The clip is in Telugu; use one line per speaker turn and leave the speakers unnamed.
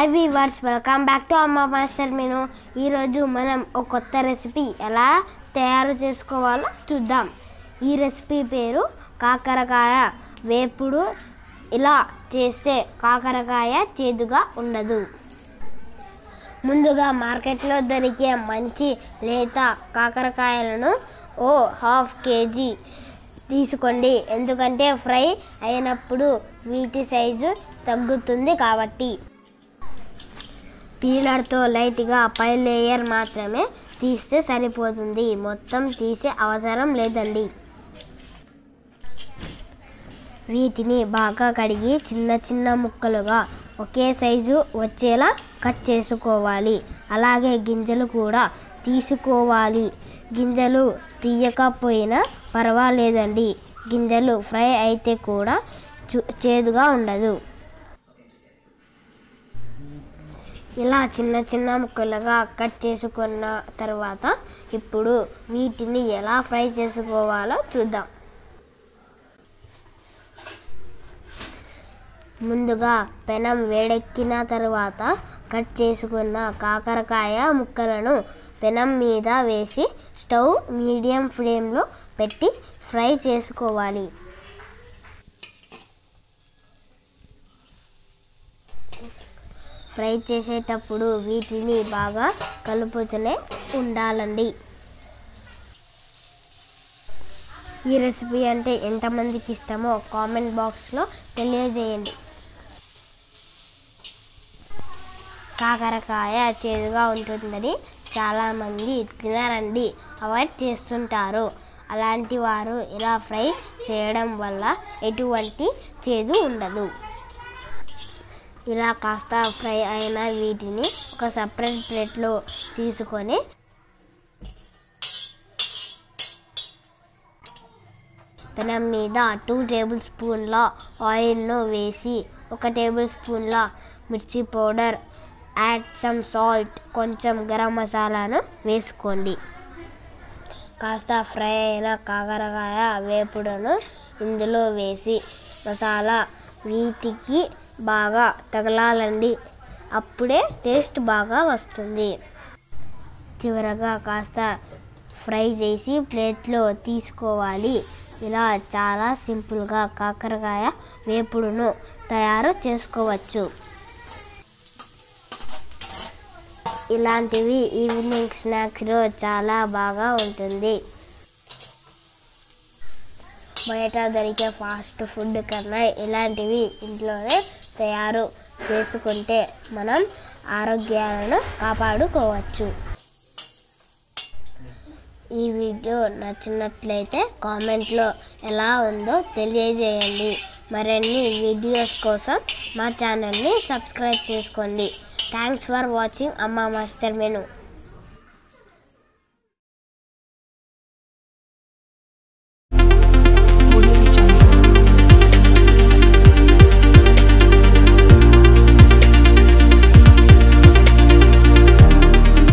Hi weavers, welcome back to అమ్మ మాస్టర్ మెనూ. ఈరోజు మనం ఒక కొత్త రెసిపీ ఎలా తయారు చేసుకోవాలో చూద్దాం. ఈ రెసిపీ పేరు కాకరకాయ వేపుడు. ఇలా చేస్తే కాకరకాయ చేదుగా ఉండదు. ముందుగా మార్కెట్లో దొరికే మంచి లేత కాకరకాయలను ½ కేజీ తీసుకోండి. ఎందుకంటే ఫ్రై అయినప్పుడు వీటి సైజు తగ్గుతుంది కాబట్టి. పీలర్తో లైట్గా పై లేయర్ మాత్రమే తీస్తే సరిపోతుంది. మొత్తం తీసే అవసరం లేదండి. వీటిని బాగా కడిగి చిన్న చిన్న ముక్కలుగా ఒకే సైజు వచ్చేలా కట్ చేసుకోవాలి. అలాగే గింజలు కూడా తీసుకోవాలి. గింజలు తీయకపోయినా పర్వాలేదండి. గింజలు ఫ్రై అయితే కూడా చేదుగా ఉండదు. ఇలా చిన్న చిన్న ముక్కలుగా కట్ చేసుకున్న తర్వాత ఇప్పుడు వీటిని ఎలా ఫ్రై చేసుకోవాలో చూద్దాం. ముందుగా పెనం వేడెక్కిన తర్వాత కట్ చేసుకున్న కాకరకాయ ముక్కలను పెనం మీద వేసి స్టవ్ మీడియం ఫ్లేమ్లో పెట్టి ఫ్రై చేసుకోవాలి. ఫ్రై చేసేటప్పుడు వీటిని బాగా కలుపుతూనే ఉండాలండి. ఈ రెసిపీ అంటే ఎంతమందికి ఇష్టమో కామెంట్ బాక్స్లో తెలియజేయండి. కాకరకాయ చేదుగా ఉంటుందని చాలామంది తినరండి, అవాయిడ్ చేస్తుంటారు. అలాంటి వారు ఇలా ఫ్రై చేయడం వల్ల ఎటువంటి చేదు ఉండదు. ఇలా కాస్త ఫ్రై అయిన వీటిని ఒక సపరేట్ ప్లేట్లో తీసుకొని పెనం మీద 2 టేబుల్ స్పూన్ల ఆయిల్ను వేసి 1 టేబుల్ స్పూన్ల మిర్చి పౌడర్, యాడ్ సమ్ సాల్ట్, కొంచెం గరం మసాలాను వేసుకోండి. కాస్త ఫ్రై అయిన కాకరకాయ వేపుడును ఇందులో వేసి మసాలా వీటికి బాగా తగలాలండి. అప్పుడే టేస్ట్ బాగా వస్తుంది. చివరగా కాస్త ఫ్రై చేసి ప్లేట్లో తీసుకోవాలి. ఇలా చాలా సింపుల్గా కాకరకాయ వేపుడును తయారు చేసుకోవచ్చు. ఇలాంటివి ఈవినింగ్ స్నాక్స్లో చాలా బాగా ఉంటుంది. బయట దొరికే ఫాస్ట్ ఫుడ్ కన్నా ఇలాంటివి ఇంట్లోనే తయారు చేసుకుంటే మనం ఆరోగ్యాలను కాపాడుకోవచ్చు. ఈ వీడియో నచ్చినట్లయితే కామెంట్లో ఎలా ఉందో తెలియజేయండి. మరిన్ని వీడియోస్ కోసం మా ఛానల్ని సబ్స్క్రైబ్ చేసుకోండి. థ్యాంక్స్ ఫర్ వాచింగ్ అమ్మ మాస్టర్ మెనూ.